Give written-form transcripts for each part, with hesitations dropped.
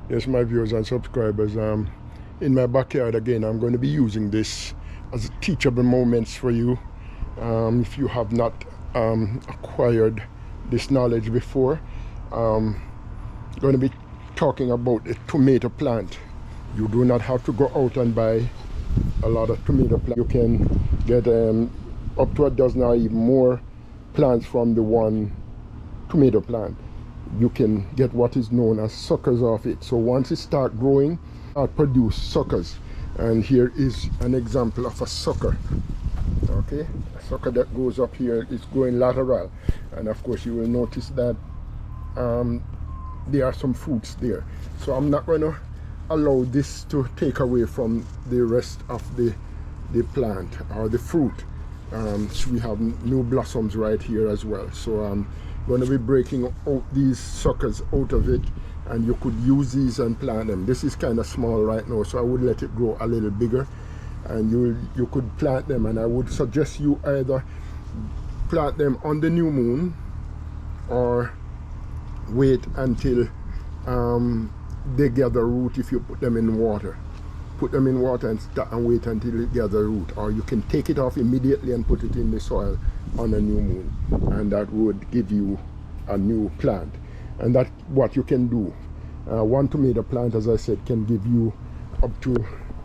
Yes, my viewers and subscribers. In my backyard again, I'm going to be using this as teachable moments for you. If you have not acquired this knowledge before, going to be talking about a tomato plant. You do not have to go out and buy a lot of tomato plants. You can get up to a dozen or even more plants from the one tomato plant. You can get what is known as suckers of it. So once it start growing, it produce suckers. And here is an example of a sucker. Okay, a sucker that goes up here is growing lateral, and of course you will notice that there are some fruits there. So I'm not going to allow this to take away from the rest of the plant or the fruit. So we have new blossoms right here as well. So I'm going to be breaking out these suckers out of it, and you could use these and plant them. This is kind of small right now, so I would let it grow a little bigger, and you could plant them. And I would suggest you either plant them on the new moon or wait until they gather root. If you put them in water, and wait until it gather root, or you can take it off immediately and put it in the soil on a new moon, and that would give you a new plant. And that's what you can do. One tomato plant, as I said, can give you up to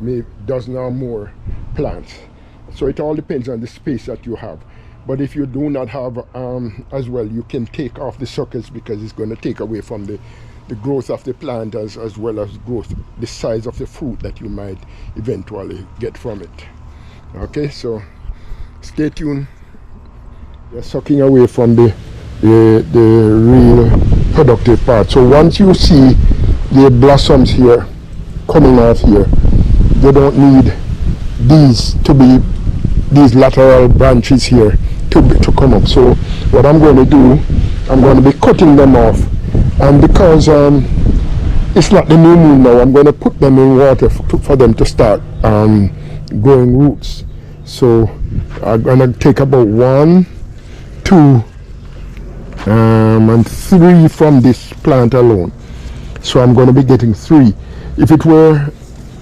maybe a dozen or more plants. So it all depends on the space that you have. But if you do not have as well, you can take off the suckers, because it's going to take away from the growth of the plant, as well as the size of the fruit that you might eventually get from it. Okay, so stay tuned. You're sucking away from the real productive part. So once you see the blossoms here coming off here, you don't need these lateral branches here to come up. So what I'm going to do, I'm going to be cutting them off, and because it's not the new moon now, I'm going to put them in water for them to start growing roots. So I'm going to take about 1, 2, and 3 from this plant alone. So I'm going to be getting 3. If it were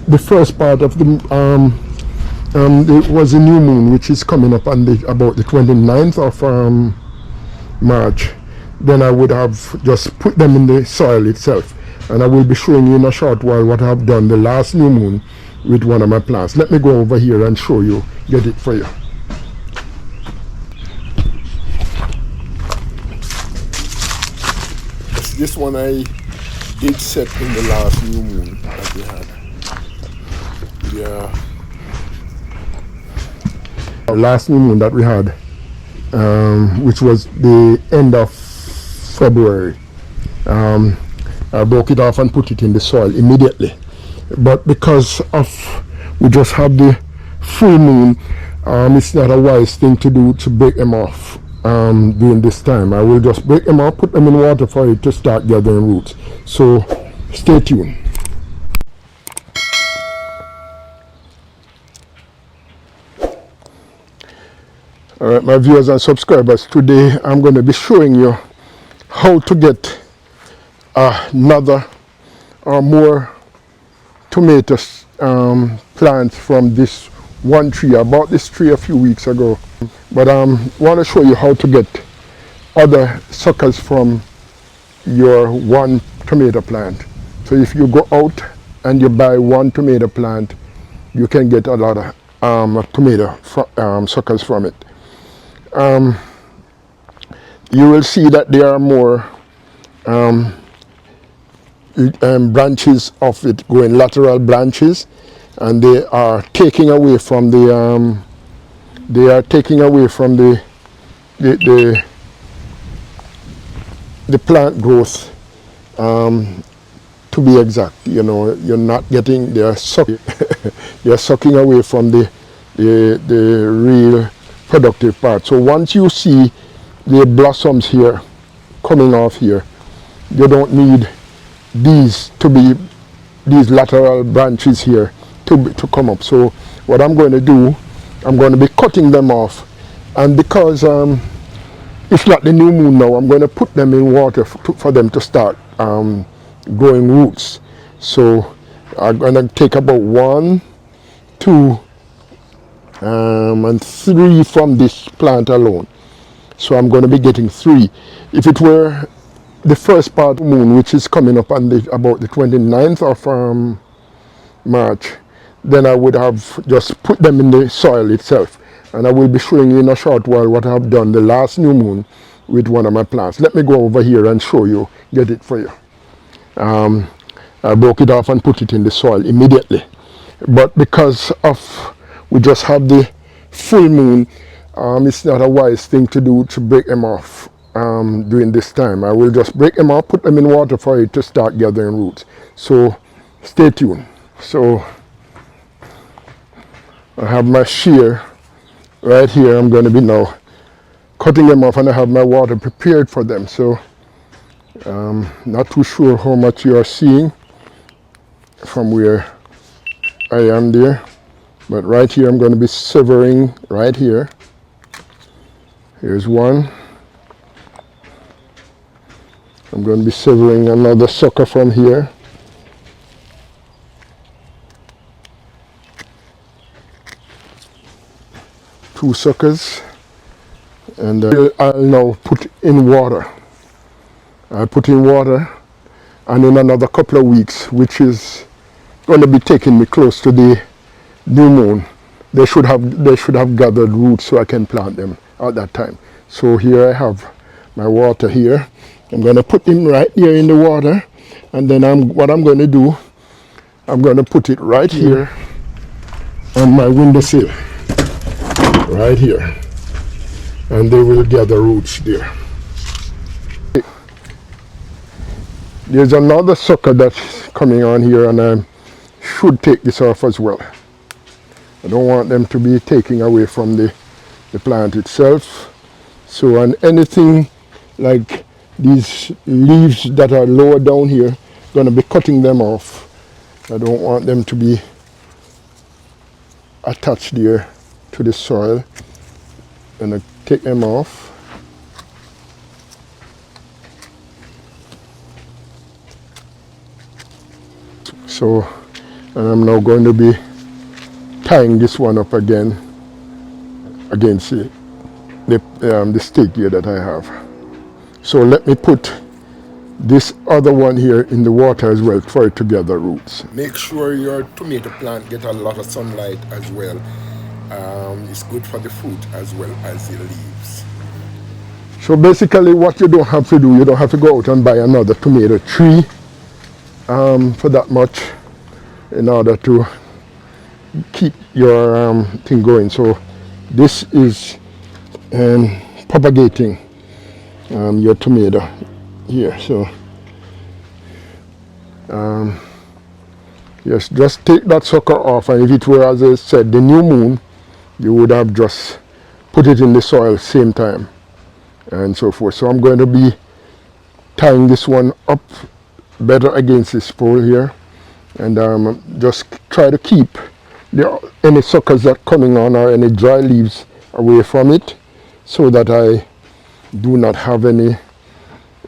the first part of the it was a new moon, which is coming up on about the 29th of March, then I would have just put them in the soil itself. And I will be showing you in a short while what I've done the last new moon with one of my plants. Let me go over here and show you, get it for you. This one I did set in the last new moon that we had. Yeah. Last new moon that we had, which was the end of February. I broke it off and put it in the soil immediately. But because we just have the full moon, it's not a wise thing to do to break them off during this time. I will just break them off, put them in water for it to start gathering roots. So stay tuned. Alright, my viewers and subscribers, today I'm going to be showing you how to get another or more tomato plants from this one tree. I bought this tree a few weeks ago, but I want to show you how to get other suckers from your one tomato plant. So if you go out and you buy one tomato plant, you can get a lot of tomato suckers from it. You will see that there are more branches of it going, lateral branches, and they are taking away from the plant growth, to be exact. You know, you're not getting, they're sucking away from the real productive part. So once you see the blossoms here coming off here, you don't need these lateral branches here to come up. So what I'm going to do, I'm going to be cutting them off, and because it's not the new moon now, I'm going to put them in water for them to start growing roots. So I'm gonna take about 1, 2, and 3 from this plant alone. So I'm going to be getting 3. If it were the first part of the moon, which is coming up on about the 29th of March, then I would have just put them in the soil itself. And I will be showing you in a short while what I've done the last new moon with one of my plants. Let me go over here and show you, get it for you. I broke it off and put it in the soil immediately. But because of we just have the full moon, it's not a wise thing to do to break them off during this time. I will just break them off, put them in water for it to start gathering roots. So stay tuned. So I have my shear right here. I'm going to be now cutting them off, and I have my water prepared for them. So not too sure how much you are seeing from where I am there, but right here I'm going to be severing right here. Here's one. I'm going to be severing another sucker from here. Two suckers, and I'll now put in water. I'll put in water, and in another couple of weeks, which is going to be taking me close to the new moon, they should have gathered roots so I can plant them at that time. So here I have my water here. I'm going to put them right here in the water, and then what I'm going to do, I'm going to put it right here on my windowsill, right here, and they will gather roots there. There's another sucker that's coming on here, and I should take this off as well. I don't want them to be taking away from the plant itself. So, and anything like these leaves that are lower down here, going to be cutting them off. I don't want them to be attached there to the soil. I'm going to take them off. So, and I'm now going to be tying this one up again against the stake here that I have. So let me put this other one here in the water as well for it to gather roots. Make sure your tomato plant get a lot of sunlight as well. It's good for the fruit as well as the leaves. So basically what you don't have to do, you don't have to go out and buy another tomato tree for that much in order to keep your thing going. So this is propagating your tomato here. So yes, just take that sucker off, and if it were, as I said, the new moon, you would have just put it in the soil same time and so forth. So I'm going to be tying this one up better against this pole here, and just try to keep any suckers that are coming on or any dry leaves away from it, so that I do not have any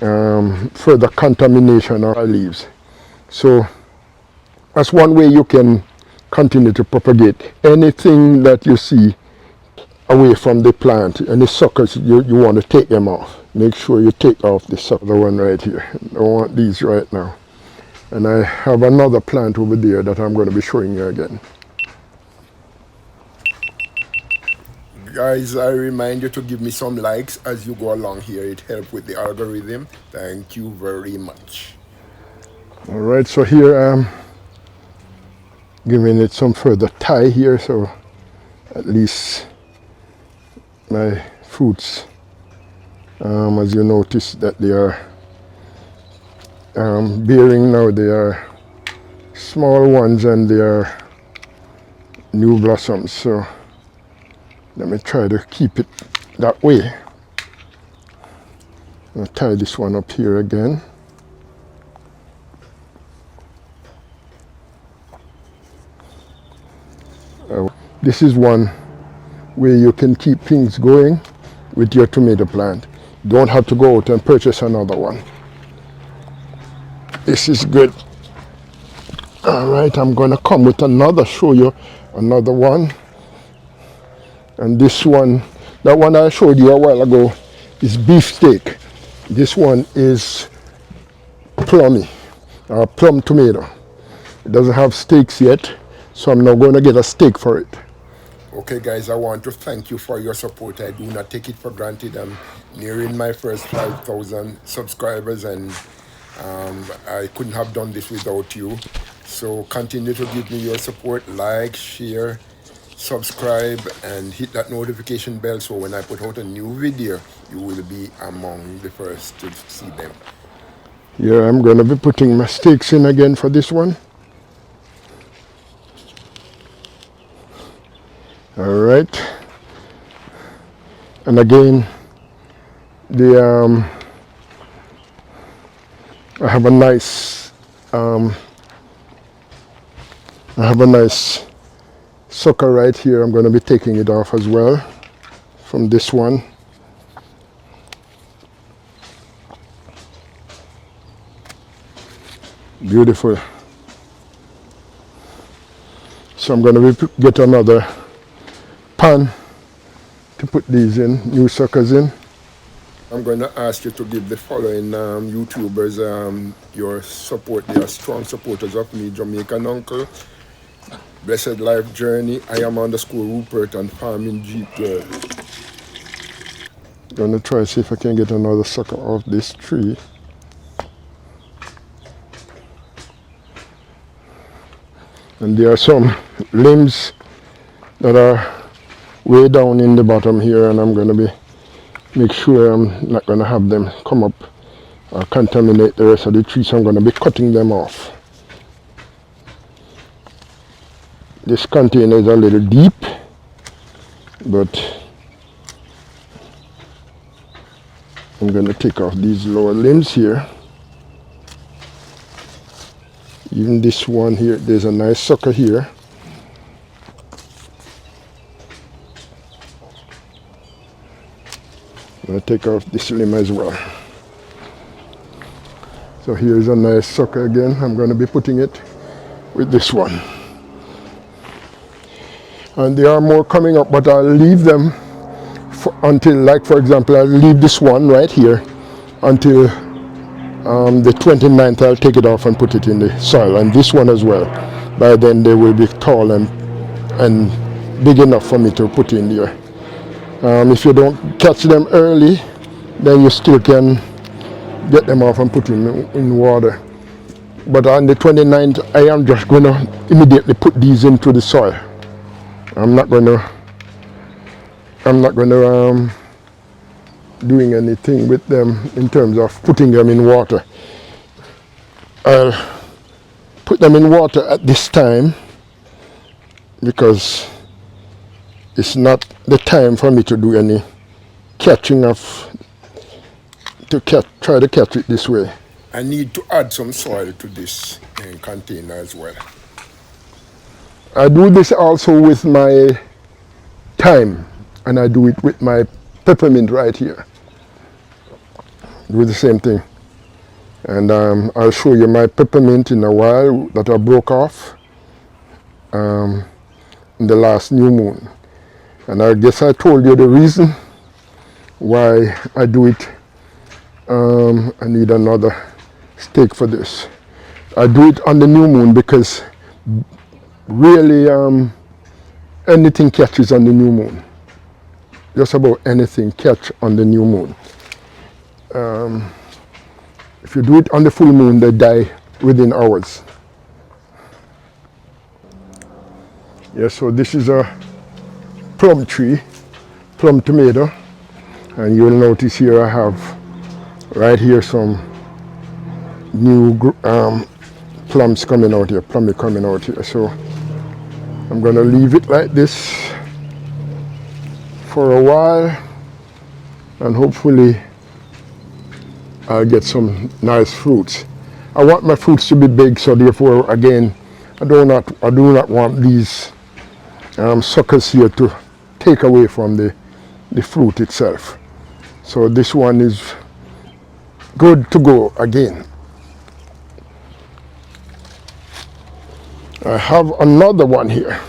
further contamination or leaves. So that's one way you can continue to propagate anything that you see away from the plant. Any suckers, you want to take them off. Make sure you take off the sucker one right here. I don't want these right now. And I have another plant over there that I'm going to be showing you again. Guys, I remind you to give me some likes as you go along here. It helps with the algorithm. Thank you very much. All right, so here I'm giving it some further tie here, so at least my fruits, as you notice that they are bearing now, they are small ones and they are new blossoms. So let me try to keep it that way. I'll tie this one up here again. This is one way you can keep things going with your tomato plant. You don't have to go out and purchase another one. This is good. All right, I'm gonna come with another, show you another one. And this one, that one I showed you a while ago, is beefsteak. This one is plummy, plum tomato. It doesn't have steaks yet, so I'm not going to get a steak for it. Okay guys, I want to thank you for your support. I do not take it for granted. I'm nearing my first 5,000 subscribers, and I couldn't have done this without you. So continue to give me your support, like, share, subscribe, and hit that notification bell so when I put out a new video, you will be among the first to see them. Yeah, I'm going to be putting my steaks in again for this one. All right. And again, I have a nice sucker right here. I'm going to be taking it off as well from this one. Beautiful. So I'm going to get another pan to put these in, new suckers in. I'm going to ask you to give the following YouTubers your support. They are strong supporters of me: Jamaican Uncle, Blessed Life Journey, I am _Rupert, and Farming Jeep Girl. Going to try to see if I can get another sucker off this tree. And there are some limbs that are way down in the bottom here, and I'm going to make sure I'm not going to have them come up or contaminate the rest of the tree, so I'm going to be cutting them off. This container is a little deep, but I'm going to take off these lower limbs here. Even this one here, there's a nice sucker here. I'm going to take off this limb as well. So here's a nice sucker again. I'm going to be putting it with this one. And there are more coming up, but I'll leave them until, like for example, I'll leave this one right here until the 29th. I'll take it off and put it in the soil, and this one as well. By then they will be tall and big enough for me to put in there. If you don't catch them early, then you still can get them off and put them in water. But on the 29th, I am just going to immediately put these into the soil. I'm not going to doing anything with them in terms of putting them in water. I'll put them in water at this time because it's not the time for me to do any catching of, try to catch it this way. I need to add some soil to this container as well. I do this also with my thyme, and I do it with my peppermint right here. Do the same thing. And I'll show you my peppermint in a while that I broke off in the last new moon. And I guess I told you the reason why I do it. I need another stake for this. I do it on the new moon because really anything catches on the new moon. Just about anything catch on the new moon. If you do it on the full moon, they die within hours. Yeah, so this is a plum tree, plum tomato, and you'll notice here I have right here some new plums coming out here, plummy coming out here. So I'm gonna leave it like this for a while, and hopefully I'll get some nice fruits. I want my fruits to be big, so therefore again I do not want these suckers here to take away from the fruit itself. So this one is good to go again. I have another one here.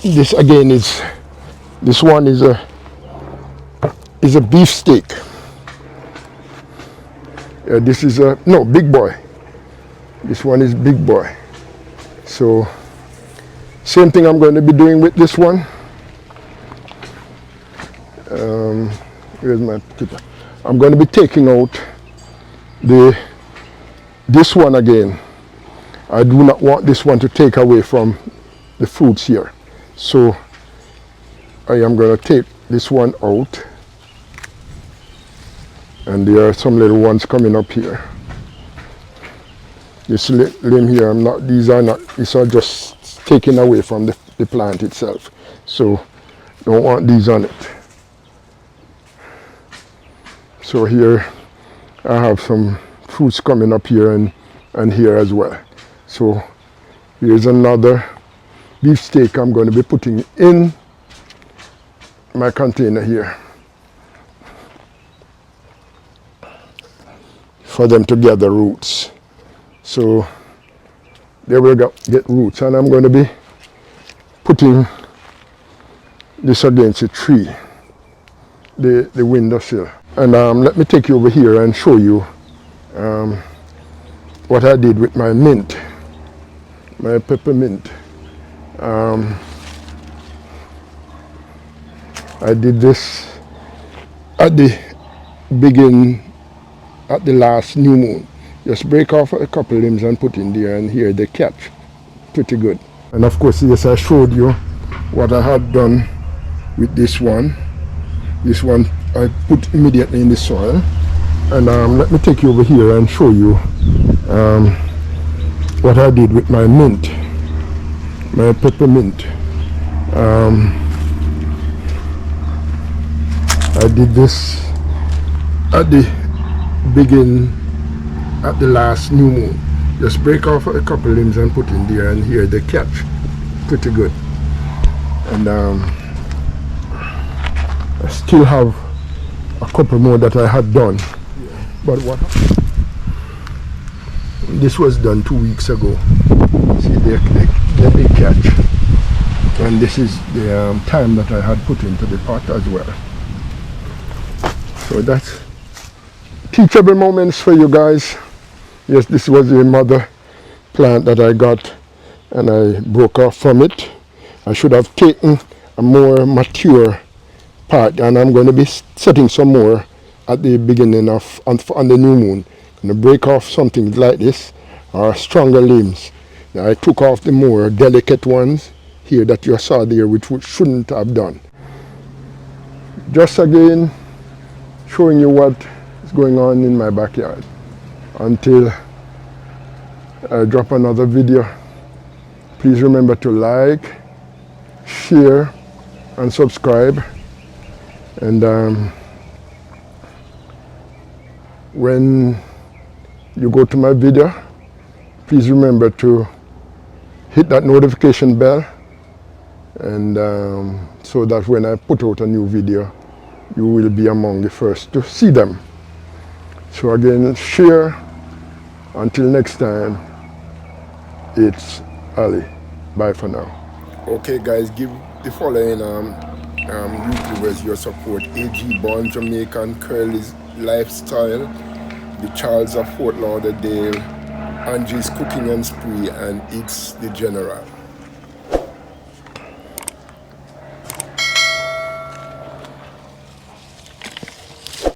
This again is, this one is a beef steak. This is a, no, big boy. This one is big boy. So same thing I'm going to be doing with this one. Where's my clipper? I'm going to be taking out this one again. I do not want this one to take away from the fruits here. So I am going to take this one out. And there are some little ones coming up here. This limb here, these are just taken away from the plant itself. So don't want these on it. So here I have some fruits coming up here and here as well. So here's another beef steak I'm going to be putting in my container here for them to gather roots. So they will get roots, and I'm going to be putting this against a tree, the windowsill. And let me take you over here and show you what I did with my mint, my peppermint. I did this at the last new moon. Just break off a couple limbs and put in there, and here they catch pretty good. And of course, yes, I showed you what I had done with this one. This one I put immediately in the soil. And let me take you over here and show you what I did with my mint, my peppermint. I did this at the last new moon. Just break off a couple limbs and put in there, and here they catch pretty good. And I still have a couple more that I had done. But what this was done 2 weeks ago. See, they catch. And this is the time that I had put into the pot as well. So that's teachable moments for you guys. Yes, this was the mother plant that I got, and I broke off from it. I should have taken a more mature part, and I'm going to be setting some more at the beginning of on the new moon. I'm going to break off something like this, or stronger limbs. Now, I took off the more delicate ones here that you saw there, which shouldn't have done. Just again showing you what is going on in my backyard. Until I drop another video, please remember to like, share, and subscribe. And when you go to my video, please remember to hit that notification bell, and so that when I put out a new video, you will be among the first to see them. So again, share. Until next time, it's Ali. Bye for now. Okay guys, give the following YouTubers your support: A.G. Born Jamaican, Curly's Lifestyle, the Charles of Fort Lauderdale, Angie's Cooking and Spree, and It's the General.